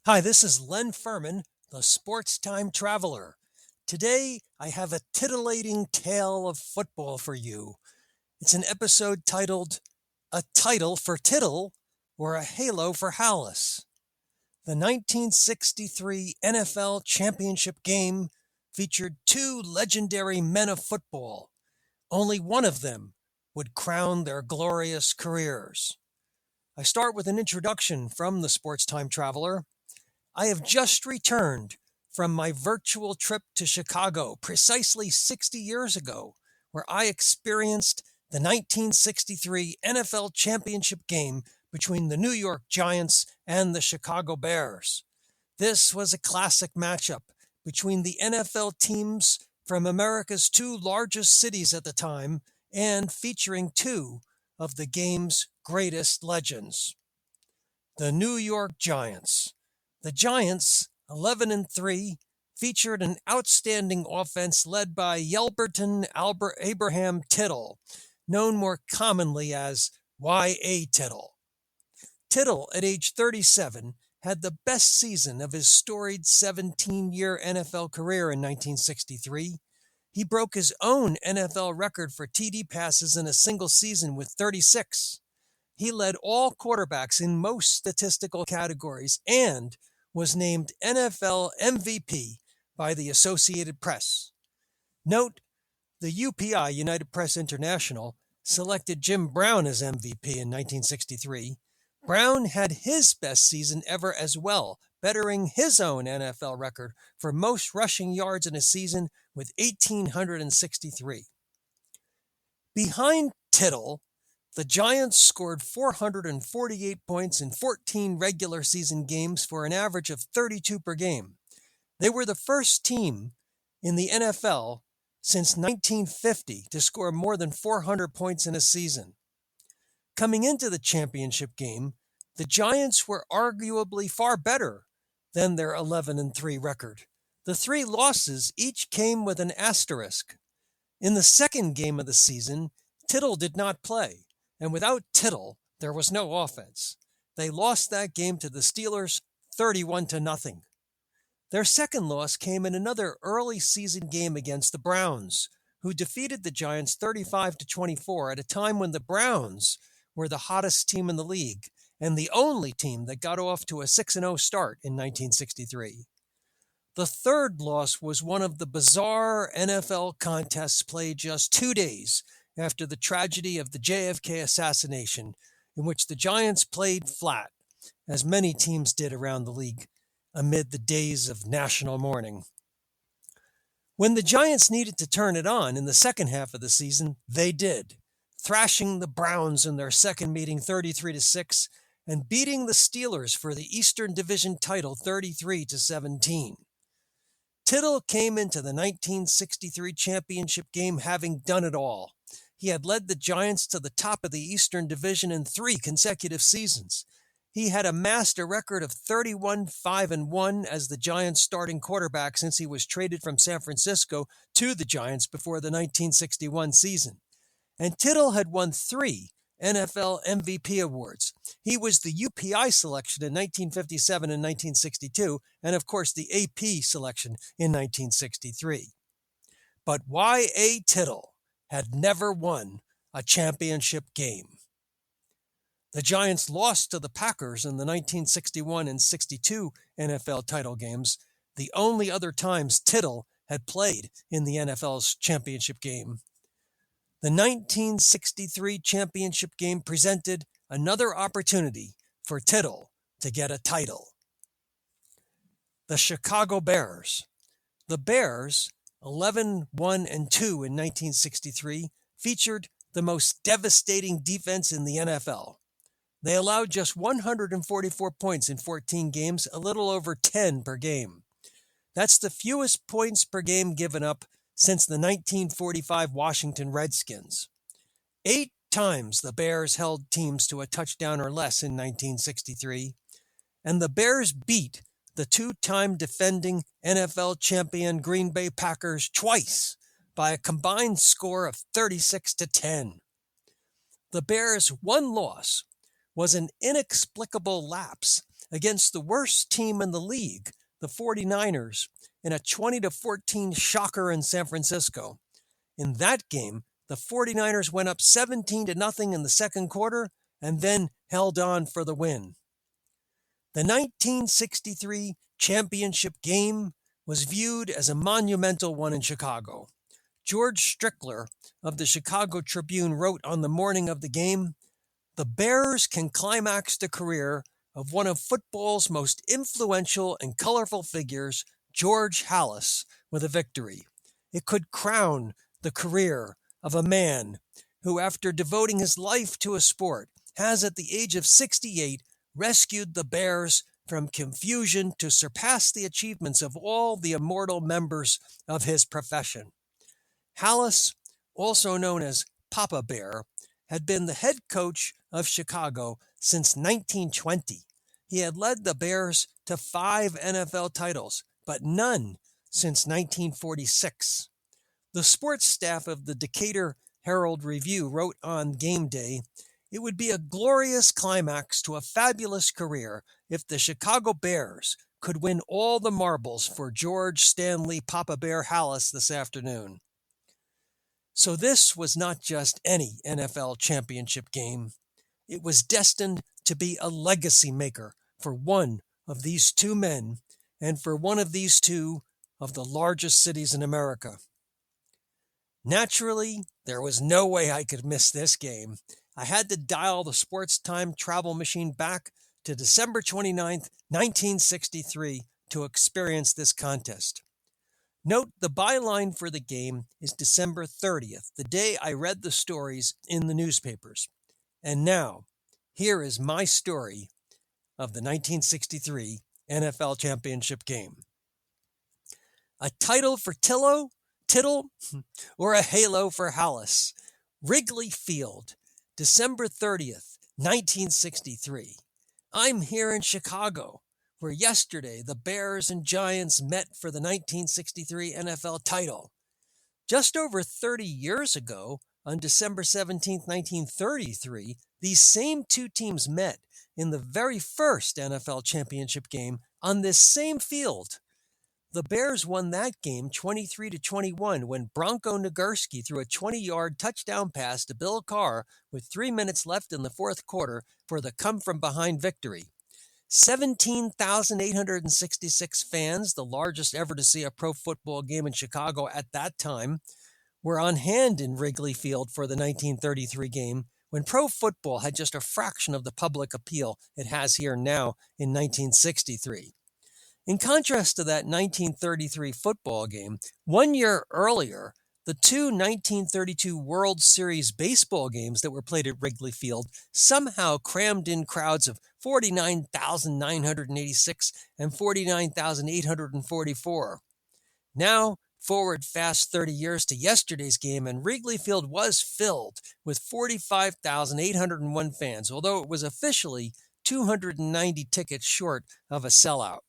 Hi, this is Len Furman, the Sports Time Traveler. Today, I have a titillating tale of football for you. It's an episode titled A Title for Tittle or a Halo for Halas. The 1963 NFL Championship game featured two legendary men of football. Only one of them would crown their glorious careers. I start with an introduction from the Sports Time Traveler. I have just returned from my virtual trip to Chicago precisely 60 years ago, where I experienced the 1963 NFL Championship game between the New York Giants and the Chicago Bears. This was a classic matchup between the NFL teams from America's two largest cities at the time and featuring two of the game's greatest legends. The New York Giants. The Giants, 11-3, featured an outstanding offense led by Yelberton Abraham Tittle, known more commonly as Y.A. Tittle. Tittle, at age 37, had the best season of his storied 17-year NFL career in 1963. He broke his own NFL record for TD passes in a single season with 36. He led all quarterbacks in most statistical categories and was named NFL MVP by the Associated Press. Note, the UPI, United Press International, selected Jim Brown as MVP in 1963. Brown had his best season ever as well, bettering his own NFL record for most rushing yards in a season with 1,863. Behind Tittle, the Giants scored 448 points in 14 regular season games for an average of 32 per game. They were the first team in the NFL since 1950 to score more than 400 points in a season. Coming into the championship game, the Giants were arguably far better than their 11-3 record. The three losses each came with an asterisk. In the second game of the season, Tittle did not play. And without Tittle, there was no offense. They lost that game to the Steelers 31-0. Their second loss came in another early season game against the Browns, who defeated the Giants 35-24 at a time when the Browns were the hottest team in the league and the only team that got off to a 6-0 start in 1963. The third loss was one of the bizarre NFL contests played just 2 days after the tragedy of the JFK assassination, in which the Giants played flat, as many teams did around the league, amid the days of national mourning. When the Giants needed to turn it on in the second half of the season, they did, thrashing the Browns in their second meeting 33-6 and beating the Steelers for the Eastern Division title 33-17. Tittle came into the 1963 championship game having done it all. He had led the Giants to the top of the Eastern Division in 3 consecutive seasons. He had amassed a record of 31-5-1 as the Giants' starting quarterback since he was traded from San Francisco to the Giants before the 1961 season. And Tittle had won 3 NFL MVP awards. He was the UPI selection in 1957 and 1962, and of course the AP selection in 1963. But Y.A. Tittle had never won a championship game. The Giants lost to the Packers in the 1961 and 62 NFL title games, the only other times Tittle had played in the NFL's championship game. The 1963 championship game presented another opportunity for Tittle to get a title. The Chicago Bears. The Bears, 11-1-2 in 1963, featured the most devastating defense in the NFL. They allowed just 144 points in 14 games, a little over 10 per game. That's the fewest points per game given up since the 1945 Washington Redskins. 8 times the Bears held teams to a touchdown or less in 1963, and the Bears beat the 2-time defending NFL champion Green Bay Packers twice by a combined score of 36-10. The Bears' one loss was an inexplicable lapse against the worst team in the league, the 49ers, in a 20-14 shocker in San Francisco. In that game, the 49ers went up 17-0 in the second quarter and then held on for the win. The 1963 championship game was viewed as a monumental one in Chicago. George Strickler of the Chicago Tribune wrote on the morning of the game, "The Bears can climax the career of one of football's most influential and colorful figures, George Halas, with a victory. It could crown the career of a man who, after devoting his life to a sport, has at the age of 68 rescued the Bears from confusion to surpass the achievements of all the immortal members of his profession." Halas, also known as Papa Bear, had been the head coach of Chicago since 1920. He had led the Bears to 5 NFL titles, but none since 1946. The sports staff of the Decatur Herald-Review wrote on game day, "It would be a glorious climax to a fabulous career if the Chicago Bears could win all the marbles for George Stanley Papa Bear Halas this afternoon." So this was not just any NFL championship game. It was destined to be a legacy maker for one of these two men and for one of these two of the largest cities in America. Naturally, there was no way I could miss this game. I had to dial the sports time travel machine back to December 29th, 1963 to experience this contest. Note the byline for the game is December 30th, the day I read the stories in the newspapers. And now, here is my story of the 1963 NFL Championship game. A title for Tittle, or a halo for Halas. Wrigley Field, December 30th, 1963. I'm here in Chicago, where yesterday the Bears and Giants met for the 1963 NFL title. Just over 30 years ago, on December 17, 1933, these same two teams met in the very first NFL championship game on this same field. The Bears won that game 23-21 when Bronco Nagurski threw a 20-yard touchdown pass to Bill Carr with 3 minutes left in the fourth quarter for the come-from-behind victory. 17,866 fans, the largest ever to see a pro football game in Chicago at that time, were on hand in Wrigley Field for the 1933 game, when pro football had just a fraction of the public appeal it has here now in 1963. In contrast to that 1933 football game, 1 year earlier, the two 1932 World Series baseball games that were played at Wrigley Field somehow crammed in crowds of 49,986 and 49,844. Now, forward fast 30 years to yesterday's game, and Wrigley Field was filled with 45,801 fans, although it was officially 290 tickets short of a sellout.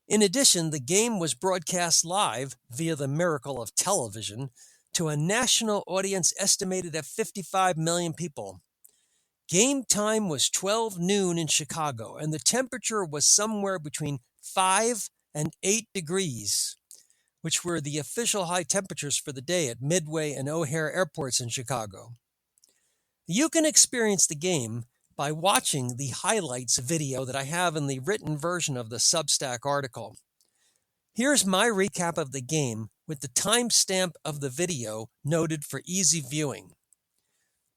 In addition, the game was broadcast live via the miracle of television to a national audience estimated at 55 million people. Game time was 12 noon in Chicago, and the temperature was somewhere between 5 and 8 degrees, which were the official high temperatures for the day at Midway and O'Hare airports in Chicago. You can experience the game by watching the highlights video that I have in the written version of the Substack article. Here's my recap of the game with the timestamp of the video noted for easy viewing.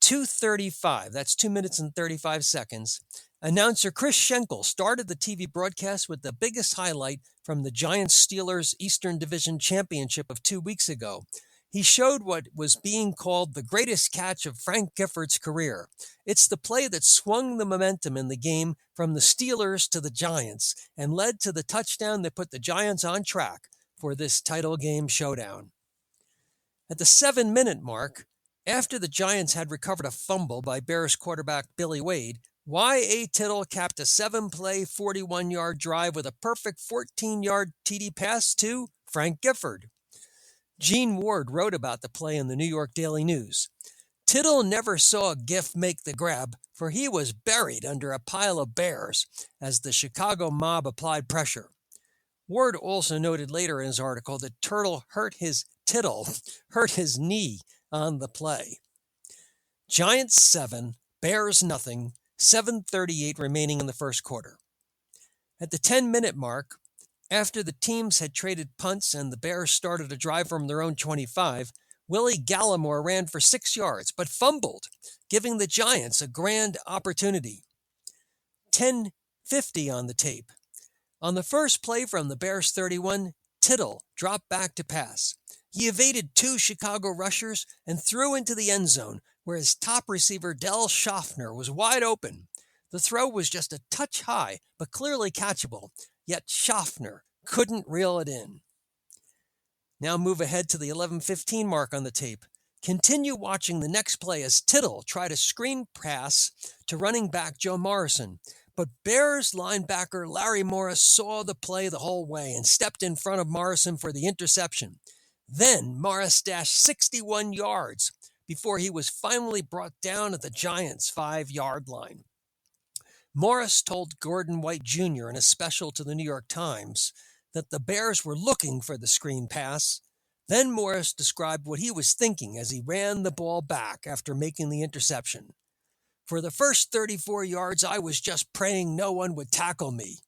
2:35, that's 2 minutes and 35 seconds. Announcer Chris Schenkel started the TV broadcast with the biggest highlight from the Giants-Steelers Eastern Division Championship of 2 weeks ago. He showed what was being called the greatest catch of Frank Gifford's career. It's the play that swung the momentum in the game from the Steelers to the Giants and led to the touchdown that put the Giants on track for this title game showdown. At the 7-minute mark, after the Giants had recovered a fumble by Bears quarterback Billy Wade, Y.A. Tittle capped a 7-play, 41-yard drive with a perfect 14-yard TD pass to Frank Gifford. Gene Ward wrote about the play in the New York Daily News. Tittle never saw Giff make the grab, for he was buried under a pile of bears as the Chicago mob applied pressure. Ward also noted later in his article that Tittle hurt his knee on the play. Giants 7, Bears nothing, 7:38 remaining in the first quarter. At the 10-minute mark, after the teams had traded punts and the Bears started a drive from their own 25, Willie Gallimore ran for 6 yards, but fumbled, giving the Giants a grand opportunity. 10:50 on the tape. On the first play from the Bears 31, Tittle dropped back to pass. He evaded 2 Chicago rushers and threw into the end zone, where his top receiver Del Schaffner was wide open. The throw was just a touch high, but clearly catchable, yet Schaffner couldn't reel it in. Now move ahead to the 11:15 mark on the tape. Continue watching the next play as Tittle tried a screen pass to running back Joe Morrison, but Bears linebacker Larry Morris saw the play the whole way and stepped in front of Morrison for the interception. Then Morris dashed 61 yards before he was finally brought down at the Giants' 5-yard line. Morris told Gordon White Jr. in a special to the New York Times that the Bears were looking for the screen pass. Then Morris described what he was thinking as he ran the ball back after making the interception. For the first 34 yards, I was just praying no one would tackle me.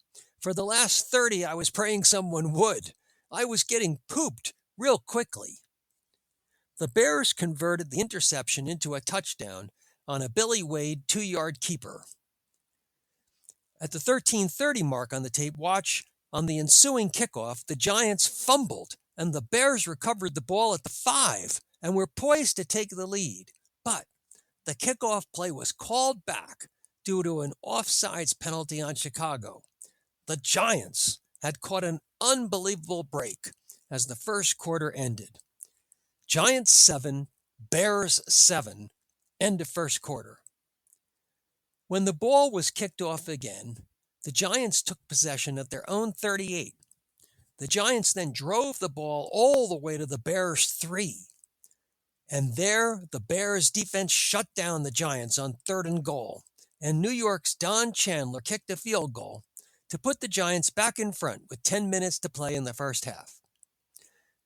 For the last 30, I was praying someone would. I was getting pooped real quickly. The Bears converted the interception into a touchdown on a Billy Wade 2-yard keeper. At the 13:30 mark on the tape, watch on the ensuing kickoff, the Giants fumbled and the Bears recovered the ball at the 5 and were poised to take the lead. But the kickoff play was called back due to an offsides penalty on Chicago. The Giants had caught an unbelievable break as the first quarter ended. Giants 7, Bears 7, end of first quarter. When the ball was kicked off again, the Giants took possession at their own 38. The Giants then drove the ball all the way to the Bears' 3. And there, the Bears' defense shut down the Giants on 3rd and goal, and New York's Don Chandler kicked a field goal to put the Giants back in front with 10 minutes to play in the first half.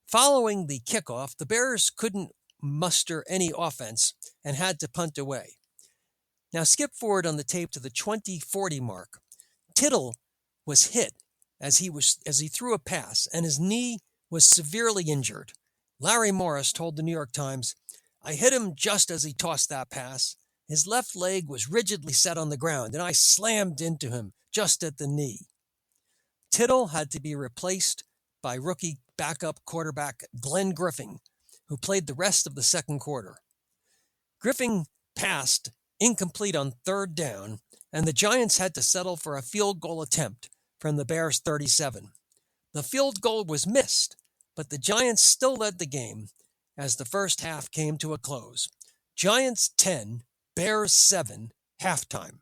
Following the kickoff, the Bears couldn't muster any offense and had to punt away. Now skip forward on the tape to the 20:40 mark. Tittle was hit as he threw a pass, and his knee was severely injured. Larry Morris told the New York Times, "I hit him just as he tossed that pass. His left leg was rigidly set on the ground, and I slammed into him just at the knee." Tittle had to be replaced by rookie backup quarterback Glenn Griffin, who played the rest of the second quarter. Griffin passed incomplete on 3rd down, and the Giants had to settle for a field goal attempt from the Bears' 37. The field goal was missed, but the Giants still led the game as the first half came to a close. Giants 10, Bears 7, halftime.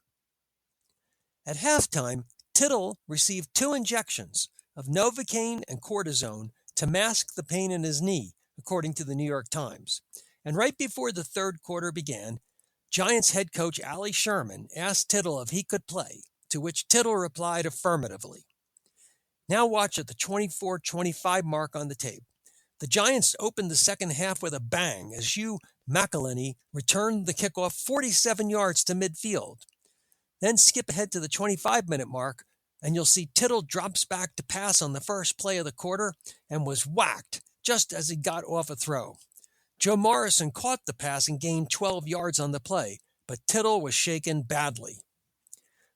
At halftime, Tittle received 2 injections of Novocaine and cortisone to mask the pain in his knee, according to the New York Times. And right before the third quarter began, Giants head coach Allie Sherman asked Tittle if he could play, to which Tittle replied affirmatively. Now watch at the 24:25 mark on the tape. The Giants opened the second half with a bang as Hugh McElhenney returned the kickoff 47 yards to midfield. Then skip ahead to the 25-minute mark, and you'll see Tittle drops back to pass on the first play of the quarter and was whacked just as he got off a throw. Joe Morrison caught the pass and gained 12 yards on the play, but Tittle was shaken badly.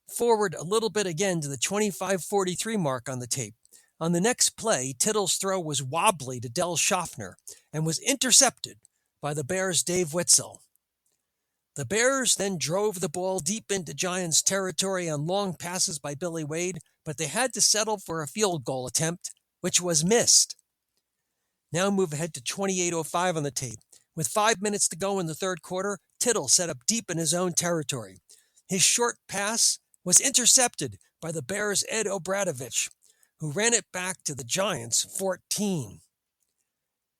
Forward a little bit again to the 25:43 mark on the tape. On the next play, Tittle's throw was wobbly to Del Schaffner and was intercepted by the Bears' Dave Witzel. The Bears then drove the ball deep into Giants territory on long passes by Billy Wade, but they had to settle for a field goal attempt, which was missed. Now move ahead to 28:05 on the tape. With 5 minutes to go in the third quarter, Tittle set up deep in his own territory. His short pass was intercepted by the Bears' Ed Obradovich, who ran it back to the Giants' 14.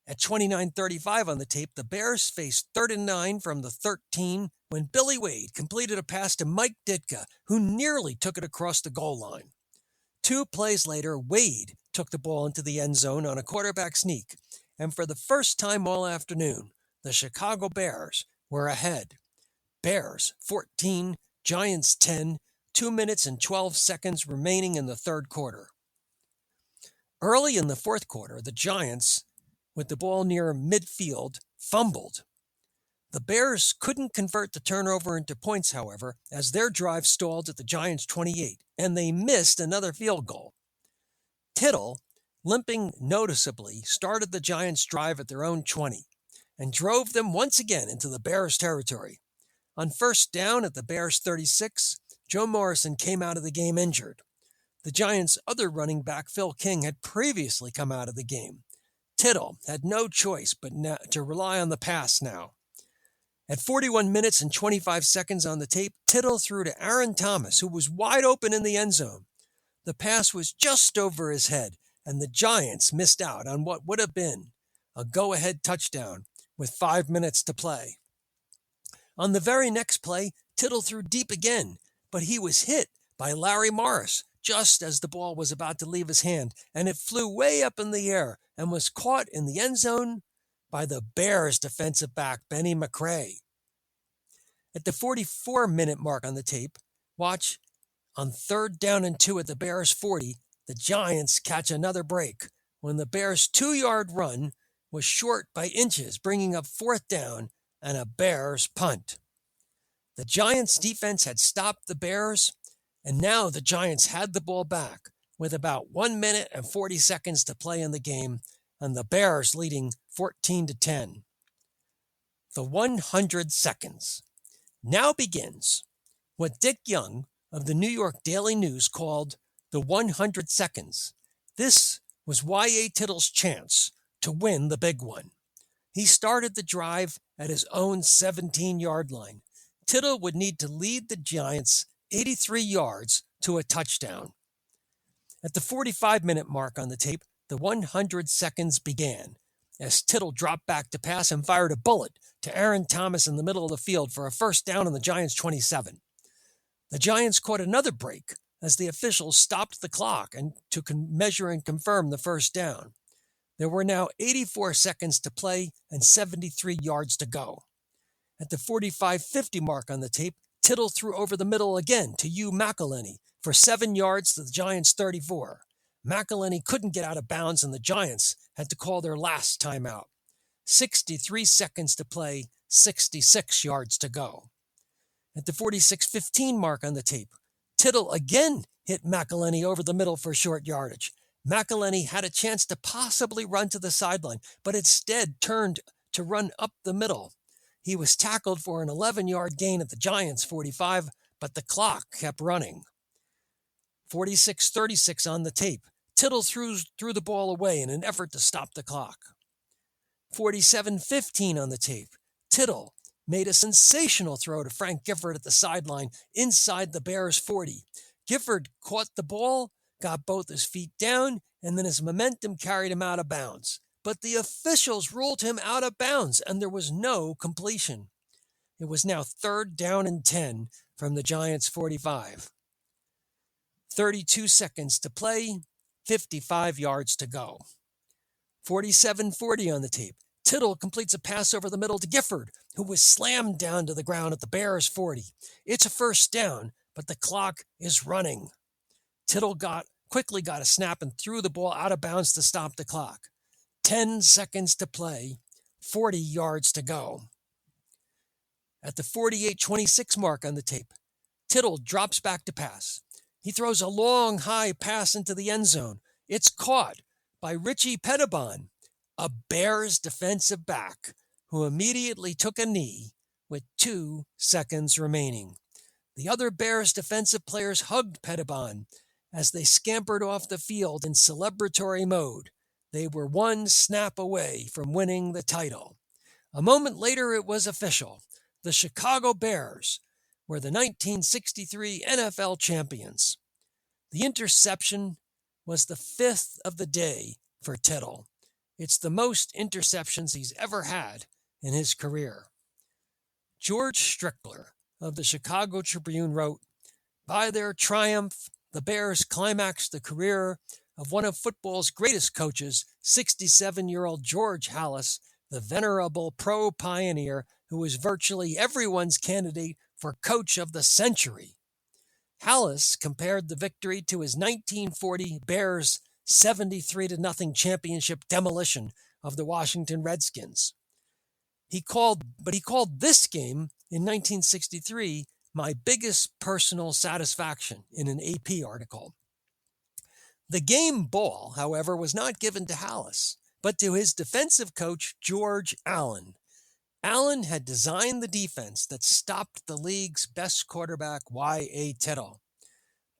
At 29:35 on the tape, the Bears faced 3rd and 9 from the 13 when Billy Wade completed a pass to Mike Ditka, who nearly took it across the goal line. 2 plays later, Wade took the ball into the end zone on a quarterback sneak, and for the first time all afternoon, the Chicago Bears were ahead. Bears 14, Giants 10, 2 minutes and 12 seconds remaining in the third quarter. Early in the fourth quarter, the Giants, with the ball near midfield, fumbled. The Bears couldn't convert the turnover into points, however, as their drive stalled at the Giants' 28, and they missed another field goal. Tittle, limping noticeably, started the Giants' drive at their own 20 and drove them once again into the Bears' territory. On first down at the Bears' 36, Joe Morrison came out of the game injured. The Giants' other running back, Phil King, had previously come out of the game. Tittle had no choice but to rely on the pass now. At 41 minutes and 25 seconds on the tape, Tittle threw to Aaron Thomas, who was wide open in the end zone. The pass was just over his head, and the Giants missed out on what would have been a go-ahead touchdown with 5 minutes to play. On the very next play, Tittle threw deep again, but he was hit by Larry Morris just as the ball was about to leave his hand, and it flew way up in the air and was caught in the end zone by the Bears defensive back, Benny McCray. At the 44-minute mark on the tape, watch, on 3rd down and 2 at the Bears' 40, the Giants catch another break when the Bears' 2-yard run was short by inches, bringing up 4th down and a Bears punt. The Giants' defense had stopped the Bears, and now the Giants had the ball back with about 1 minute and 40 seconds to play in the game, and the Bears leading 14-10. The 100 seconds. Now begins what Dick Young of the New York Daily News called the 100 seconds. This was Y.A. Tittle's chance to win the big one. He started the drive at his own 17-yard line. Tittle would need to lead the Giants 83 yards to a touchdown. At the 45-minute mark on the tape, the 100 seconds began as Tittle dropped back to pass and fired a bullet to Aaron Thomas in the middle of the field for a first down on the Giants' 27. The Giants caught another break as the officials stopped the clock and to measure and confirm the first down. There were now 84 seconds to play and 73 yards to go. At the 45-50 mark on the tape, Tittle threw over the middle again to Hugh McElhenney for 7 yards to the Giants' 34. McElhenney couldn't get out of bounds, and the Giants had to call their last timeout. 63 seconds to play, 66 yards to go. At the 46-15 mark on the tape, Tittle again hit McElhenney over the middle for short yardage. McElhenney had a chance to possibly run to the sideline, but instead turned to run up the middle. He was tackled for an 11-yard gain at the Giants' 45, but the clock kept running. 46-36 on the tape. Tittle threw the ball away in an effort to stop the clock. 47-15 on the tape. Tittle made a sensational throw to Frank Gifford at the sideline inside the Bears' 40. Gifford caught the ball, got both his feet down, and then his momentum carried him out of bounds. But the officials ruled him out of bounds, and there was no completion. It was now 3rd down and 10 from the Giants' 45. 32 seconds to play, 55 yards to go. 47-40 on the tape. Tittle completes a pass over the middle to Gifford, who was slammed down to the ground at the Bears' 40. It's a first down, but the clock is running. Tittle quickly got a snap and threw the ball out of bounds to stop the clock. 10 seconds to play, 40 yards to go. At the 48-26 mark on the tape, Tittle drops back to pass. He throws a long, high pass into the end zone. It's caught by Richie Pettibon, a Bears defensive back, who immediately took a knee with 2 seconds remaining. The other Bears defensive players hugged Pettibon as they scampered off the field in celebratory mode. They were 1 snap away from winning the title. A moment later, it was official. The Chicago Bears were the 1963 NFL champions. The interception was the 5th of the day for Tittle. It's the most interceptions he's ever had in his career. George Strickler of the Chicago Tribune wrote, "By their triumph, the Bears climaxed the career of one of football's greatest coaches, 67-year-old George Halas, the venerable pro pioneer who was virtually everyone's candidate for coach of the century." Halas compared the victory to his 1940 Bears 73-0 championship demolition of the Washington Redskins. He called this game in 1963 my biggest personal satisfaction in an AP article. The game ball, however, was not given to Halas, but to his defensive coach, George Allen. Allen had designed the defense that stopped the league's best quarterback, Y.A. Tittle.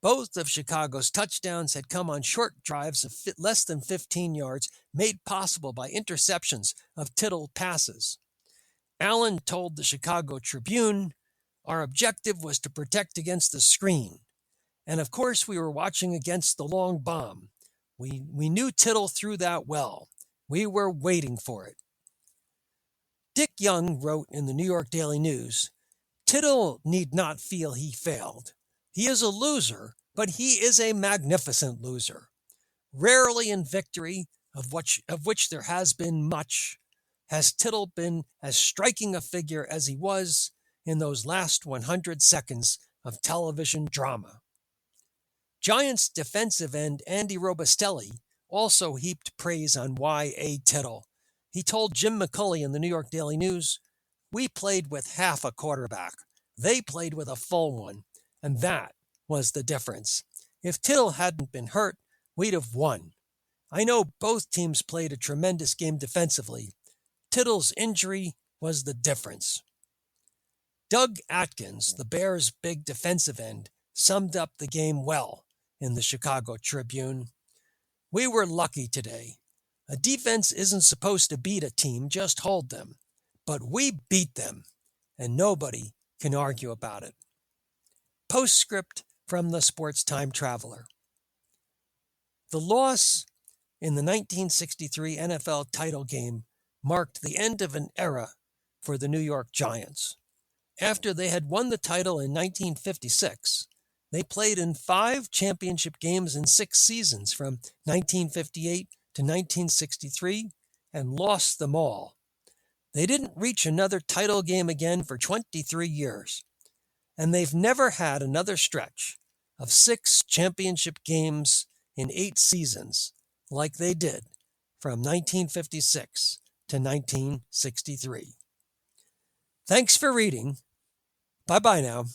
Both of Chicago's touchdowns had come on short drives of less than 15 yards, made possible by interceptions of Tittle passes. Allen told the Chicago Tribune, "Our objective was to protect against the screen. And of course, we were watching against the long bomb. We knew Tittle threw that well. We were waiting for it." Dick Young wrote in the New York Daily News, "Tittle need not feel he failed. He is a loser, but he is a magnificent loser. Rarely in victory, of which there has been much, has Tittle been as striking a figure as he was in those last 100 seconds of television drama." Giants defensive end Andy Robustelli also heaped praise on Y.A. Tittle. He told Jim McCulley in the New York Daily News, "We played with half a quarterback. They played with a full one, and that was the difference. If Tittle hadn't been hurt, we'd have won. I know both teams played a tremendous game defensively. Tittle's injury was the difference." Doug Atkins, the Bears' big defensive end, summed up the game well in the Chicago Tribune. "We were lucky today. A defense isn't supposed to beat a team, just hold them. But we beat them, and nobody can argue about it." Postscript from the Sports Time Traveler. The loss in the 1963 NFL title game marked the end of an era for the New York Giants. After they had won the title in 1956, they played in 5 championship games in 6 seasons from 1958 to 1963 and lost them all. They didn't reach another title game again for 23 years, and they've never had another stretch of 6 championship games in 8 seasons like they did from 1956 to 1963. Thanks for reading. Bye-bye now.